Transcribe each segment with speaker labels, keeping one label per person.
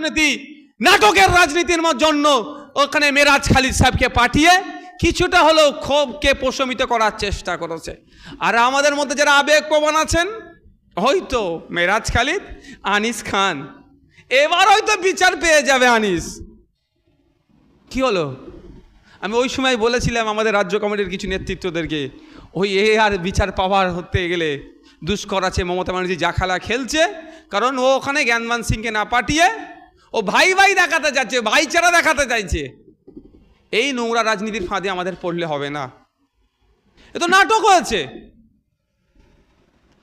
Speaker 1: রাজনীতি, নাটকের রাজনীতির জন্য ওখানে মেরাজ খালিদ সাহেবকে পাঠিয়ে কিছুটা হলেও ক্ষোভকে প্রশমিত করার চেষ্টা করেছে। আর আমাদের মধ্যে যারা আবেগপ্রবণ আছেন, হয়তো মেরাজ খালিদ, আনিস খান, এবার হয়তো বিচার পেয়ে যাবে আনিস। কি হলো? আমি ওই সময় বলেছিলাম আমাদের রাজ্য কমিটির কিছু নেতৃত্বদেরকে, ওই আর বিচার পাওয়ার হতে গেলে দুষ্কর আছে, মমতা ব্যানার্জি যা খেলা খেলছে, কারণ ও ওখানে জ্ঞানমান সিংকে না পাঠিয়ে ও ভাই ভাই দেখাতে যাচ্ছে, ভাইচারা দেখাতে চাইছে। এই নোংরা রাজনীতির ফাঁদে আমাদের পড়লে হবে না, এ তো নাটক হয়েছে।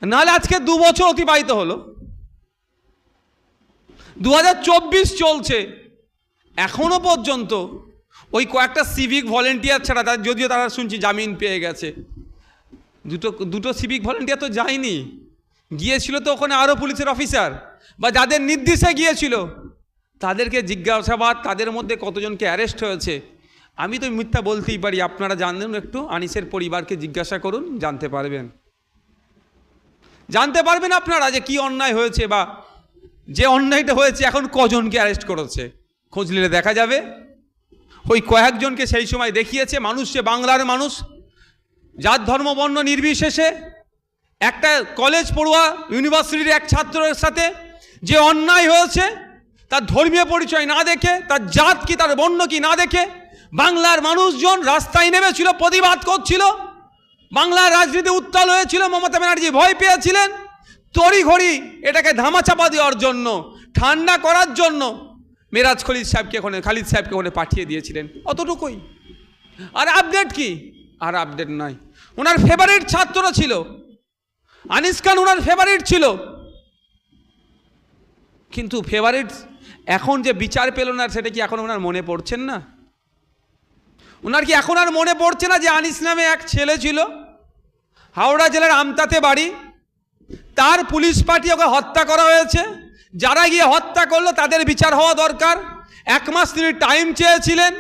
Speaker 1: নাহলে আজকে 2 বছর অতিবাহিত হলো, 2024 চলছে, এখনো পর্যন্ত ওই কয়েকটা সিভিক ভলেন্টিয়ার ছাড়া, যদিও তারা শুনছি জামিন পেয়ে গেছে, দুটো সিভিক ভলেন্টিয়ার তো যায়নি, গিয়েছিল তো ওখানে আরও পুলিশের অফিসার বা যাদের নির্দেশে গিয়েছিল তাদেরকে জিজ্ঞাসাবাদ, তাদের মধ্যে কতজনকে অ্যারেস্ট হয়েছে। আমি তো মিথ্যা বলতেই পারি, আপনারা জানেন, একটু আনিসের পরিবারকে জিজ্ঞাসা করুন, জানতে পারবেন আপনারা যে কি অন্যায় হয়েছে বা যে অন্যায়টা হয়েছে এখন কজনকে অ্যারেস্ট করেছে। খোঁজ নিলে দেখা যাবে। ওই কয়েকজনকে সেই সময় দেখিয়েছে মানুষ, যে বাংলার মানুষ, জাত ধর্ম বর্ণ নির্বিশেষে একটা কলেজ পড়ুয়া ইউনিভার্সিটির এক ছাত্রের সাথে যে অন্যায় হয়েছে, তার ধর্মীয় পরিচয় না দেখে, তার জাত কি, তার বর্ণ কি না দেখে বাংলার মানুষজন রাস্তায় নেমেছিল, প্রতিবাদ করছিল। বাংলার রাজনীতি উত্তাল হয়েছিল, মমতা ব্যানার্জি ভয় পেয়েছিলেন। তড়িঘড়ি এটাকে ধামাচাপা দেওয়ার জন্য, ঠান্ডা করার জন্য মেরাজ খালিদ সাহেবকে ওখানে পাঠিয়ে দিয়েছিলেন, অতটুকুই। আর আপডেট কি? আর আপডেট নাই। ওনার ফেভারিট ছাত্র ছিল আনিস খান, ওনার ফেভারিট ছিল, কিন্তু ফেভারিট এখন যে বিচার পেল না, সেটা কি এখন ওনার মনে পড়ছেন না? ওনার কি এখন আর মনে পড়ছে না যে আনিস নামে এক ছেলে ছিল, হাওড়া জেলার আমতাতে বাড়ি, তার পুলিশ পাঠিয়ে ওকে হত্যা করা হয়েছে, যারা গিয়ে হত্যা করলো তাদের বিচার হওয়া দরকার। 1 মাস তিনি টাইম চেয়েছিলেন,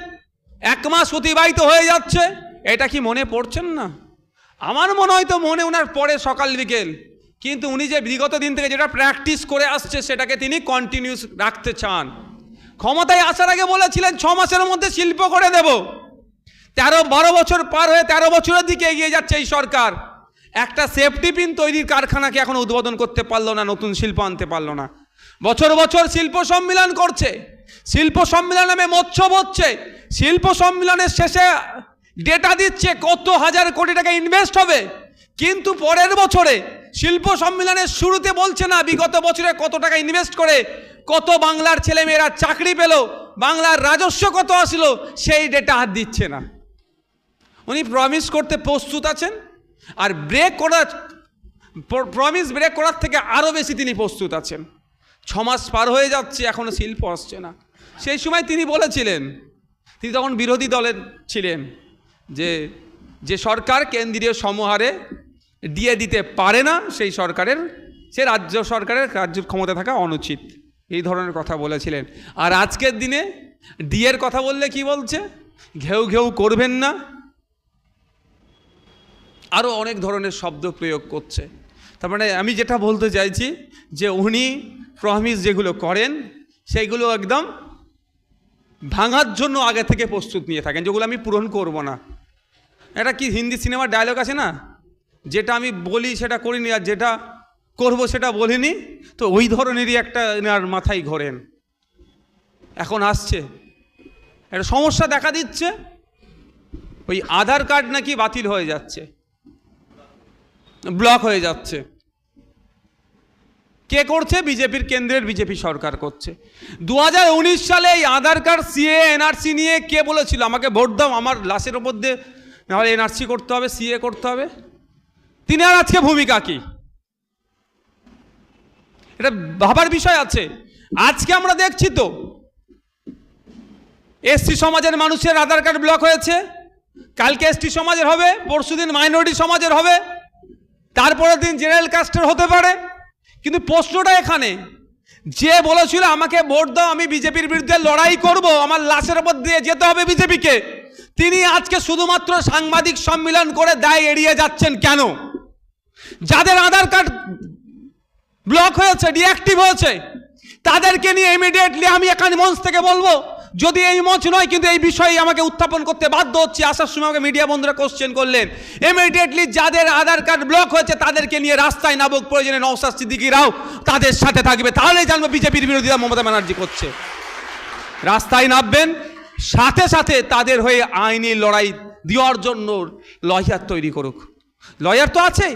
Speaker 1: 1 মাস অতিবাহিত হয়ে যাচ্ছে, এটা কি মনে পড়ছেন না? আমার মনে হয় তো মনে ওনার পড়ে সকাল বিকেল, কিন্তু উনি যে বিগত দিন থেকে যেটা প্র্যাকটিস করে আসছে সেটাকে তিনি কন্টিনিউস রাখতে চান। ক্ষমতায় আসার আগে বলেছিলেন 6 মাসের মধ্যে শিল্প করে দেব। 12 বছর পার হয়ে 13 বছরের দিকে এগিয়ে যাচ্ছে এই সরকার, একটা সেফটি পিন তৈরির কারখানাকে এখন উদ্বোধন করতে পারলো না, নতুন শিল্প আনতে পারলো না। বছর বছর শিল্প সম্মেলন করছে, শিল্প সম্মেলন নামে মৎসব হচ্ছে, শিল্প সম্মেলনের শেষে ডেটা দিচ্ছে কত হাজার কোটি টাকা ইনভেস্ট হবে, কিন্তু পরের বছরে শিল্প সম্মেলনের শুরুতে বলছে না বিগত বছরে কত টাকা ইনভেস্ট করে কত বাংলার ছেলেমেয়েরা চাকরি পেল, বাংলার রাজস্ব কত আসলো, সেই ডেটা হাত দিচ্ছে না। উনি প্রমিস করতে প্রস্তুত আছেন, আর প্রমিস ব্রেক করার থেকে আরও বেশি তিনি প্রস্তুত আছেন। 6 মাস পার হয়ে যাচ্ছে, এখনও শিল্প আসছে না। সেই সময় তিনি বলেছিলেন, তিনি তখন বিরোধী দলের ছিলেন, যে সরকার কেন্দ্রীয় সমহারে দিয়ে দিতে পারে না, সেই রাজ্য সরকারের রাজ্য ক্ষমতা থাকা অনুচিত, এই ধরনের কথা বলেছিলেন। আর আজকের দিনে ডিএর কথা বললে কি বলছে? ঘেউ ঘেউ করবেন না, আরও অনেক ধরনের শব্দ প্রয়োগ করছে। তার মানে আমি যেটা বলতে চাইছি যে উনি প্রমিস যেগুলো করেন সেইগুলো একদম ভাঙার জন্য আগে থেকে প্রস্তুত নিয়ে থাকেন, যেগুলো আমি পূরণ করব না। এটা কি হিন্দি সিনেমার ডায়লগ আছে না, যেটা আমি বলি সেটা করিনি, আর যেটা করব সেটা বলিনি, তো ওই ধরনেরই একটা এনার মাথায় ঘোরেন। এখন আসছে একটা সমস্যা দেখা দিচ্ছে, ওই আধার কার্ড নাকি বাতিল হয়ে যাচ্ছে, ব্লক হয়ে যাচ্ছে। কে করছে? বিজেপির কেন্দ্রের বিজেপি সরকার করছে। 2019 সালে এই আধার কার্ড, সিএ, এনআরসি নিয়ে কে বলেছিল আমাকে ভোট দাও, আমার লাশের ওপর দিয়ে নাহলে এনআরসি করতে হবে, সিএ করতে হবে? তিনি আর আজকে ভূমিকা কি? এটা ভাবার বিষয় আছে। আজকে আমরা দেখছি তো এসটি সমাজের মানুষের আধার কার্ড ব্লক হয়েছে, কালকে এসটি সমাজের হবে, পরশুদিন মাইনরিটি সমাজের হবে, তারপরের দিন জেনারেল কাস্টের হতে পারে। কিন্তু প্রশ্নটা এখানে, যে বলেছিল আমাকে ভোট দাও, আমি বিজেপির বিরুদ্ধে লড়াই করব, আমার লাশের ওপর দিয়ে যেতে হবে বিজেপিকে, তিনি আজকে শুধুমাত্র সাংবাদিক সম্মেলন করে দায় এড়িয়ে যাচ্ছেন কেন? যাদের আধার কার্ড ব্লক হয়েছে, ডিঅ্যাক্টিভ হয়েছে, তাদেরকে নিয়ে ইমিডিয়েটলি আমি এখানে মঞ্চ থেকে বলবো, যদি এই মঞ্চ নয় কিন্তু এই বিষয়ে আমাকে উত্থাপন করতে বাধ্য হচ্ছে। আসার সময় আমাকে মিডিয়া বন্ধুরা কোশ্চেন করলেন, ইমিডিয়েটলি যাদের আধার কার্ড ব্লক হয়েছে তাদেরকে নিয়ে রাস্তায় নামুক, প্রয়োজনে নওশাদ সিদ্দিকীরাও তাদের সাথে থাকবে, তাহলেই জানবো বিজেপির বিরোধিতা মমতা ব্যানার্জি করছে। রাস্তায় নামবেন, সাথে সাথে তাদের হয়ে আইনি লড়াই দেওয়ার জন্য লয়ার তৈরি করুক। লয়ার তো আছেই,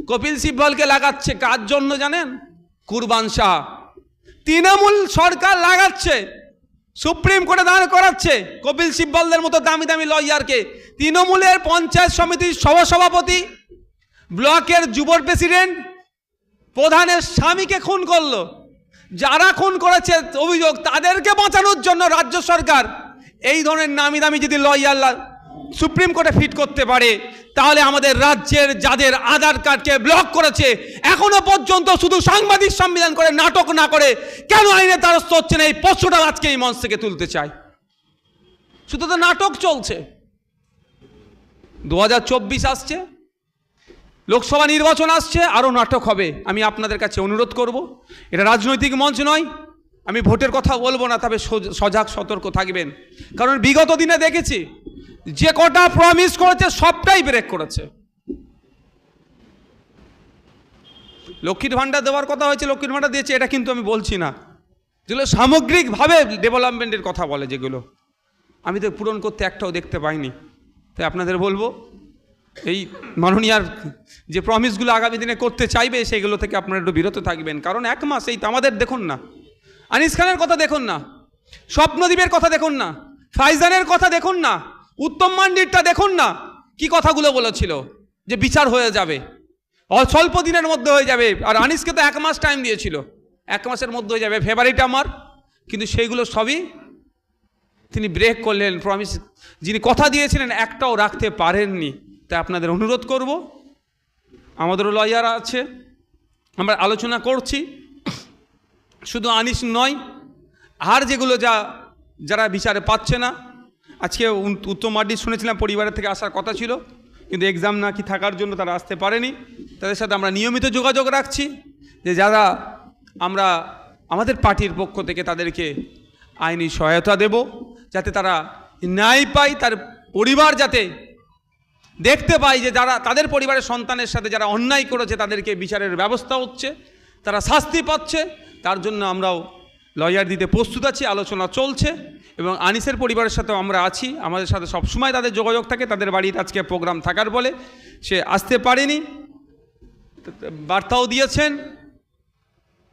Speaker 1: কপিল সিব্বলকে লাগাচ্ছে কার জন্য জানেন? কুরবান শাহ। তৃণমূল সরকার লাগাচ্ছে, সুপ্রিম কোর্টে দাঁড় করাচ্ছে কপিল সিব্বলদের মতো দামি দামি লয়ারকে। তৃণমূলের পঞ্চায়েত সমিতির সহসভাপতি, ব্লকের যুব প্রেসিডেন্ট, প্রধানের স্বামীকে খুন করলো। যারা খুন করেছে অভিযোগ, তাদেরকে বাঁচানোর জন্য রাজ্য সরকার এই ধরনের নামি দামি যদি লয়ার সুপ্রিম কোর্টে ফিট করতে পারে, তাহলে আমাদের রাজ্যের যাদের আধার কার্ডকে ব্লক করেছে এখনো পর্যন্ত শুধু সাংবাদিক সম্মেলন করে নাটক না করে কেন আইনে দ্বারস্থ হচ্ছে না, এই প্রশ্নটা আজকে এই মঞ্চ থেকে তুলতে চাই। শুধু তো নাটক চলছে। 2024 আসছে, লোকসভা নির্বাচন আসছে, আরও নাটক হবে। আমি আপনাদের কাছে অনুরোধ করব, এটা রাজনৈতিক মঞ্চ নয়, আমি ভোটের কথা বলবো না, তবে সজাগ সতর্ক থাকবেন। কারণ বিগত দিনে দেখেছি যে কটা প্রমিস করেছে সবটাই ব্রেক করেছে। লক্ষ্মীর ভাণ্ডার দেওয়ার কথা হয়েছে, লক্ষ্মীর ভাণ্ডার দিয়েছে, এটা কিন্তু আমি বলছি না। যেগুলো সামগ্রিকভাবে ডেভেলপমেন্টের কথা বলে, যেগুলো আমি তো পূরণ করতে একটাও দেখতে পাইনি। তাই আপনাদের বলবো, এই মাননীয়ার যে প্রমিসগুলো আগামী দিনে করতে চাইবে সেগুলো থেকে আপনারা একটু বিরত থাকবেন। কারণ এক মাস এই আমাদের দেখুন না, আনিস খানের কথা দেখুন না, স্বপ্নদ্বীপের কথা দেখুন না, ফাইজানের কথা দেখুন না, উত্তম মান্ডিরটা দেখুন না, কি কথাগুলো বলেছিল যে বিচার হয়ে যাবে, স্বল্প দিনের মধ্যে হয়ে যাবে। আর আনিসকে তো 1 মাস টাইম দিয়েছিল, 1 মাসের মধ্যে হয়ে যাবে, ফেভারিট আমার। কিন্তু সেইগুলো সবই তিনি ব্রেক করলেন। প্রমিস যিনি কথা দিয়েছিলেন একটাও রাখতে পারেননি। তাই আপনাদের অনুরোধ করব, আমাদেরও লয়ার আছে, আমরা আলোচনা করছি। শুধু আনিস নয়, আর যেগুলো যারা বিচারে পাচ্ছে না। আজকে উত্তম মার্ডি শুনেছিলাম পরিবারের থেকে আসার কথা ছিল, কিন্তু এক্সাম নাকি থাকার জন্য তারা আসতে পারেনি। তাদের সাথে আমরা নিয়মিত যোগাযোগ রাখছি, যে যারা আমরা আমাদের পার্টির পক্ষ থেকে তাদেরকে আইনি সহায়তা দেব, যাতে তারা ন্যায় পায়, তার পরিবার যাতে দেখতে পায় যে যারা তাদের পরিবারের সন্তানের সাথে যারা অন্যায় করেছে তাদেরকে বিচারের ব্যবস্থা হচ্ছে, তারা শাস্তি পাচ্ছে। তার জন্য আমরাও লয়ার দিতে প্রস্তুত আছি, আলোচনা চলছে। এবং আনিসের পরিবারের সাথেও আমরা আছি, আমাদের সাথে সবসময় তাদের যোগাযোগ থাকে। তাদের বাড়িতে আজকে প্রোগ্রাম থাকার বলে সে আসতে পারেনি, বার্তাও দিয়েছেন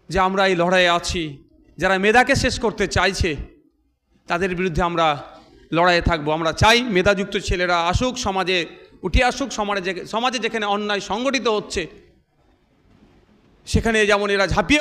Speaker 1: যে আমরা এই লড়াইয়ে আছি। যারা মেধাকে শেষ করতে চাইছে তাদের বিরুদ্ধে আমরা লড়াইয়ে থাকবো। আমরা চাই মেধাযুক্ত ছেলেরা আসুক, সমাজে উঠে আসুক। সমাজে যেখানে অন্যায় সংগঠিত হচ্ছে সেখানে যেমন এরা ঝাঁপিয়ে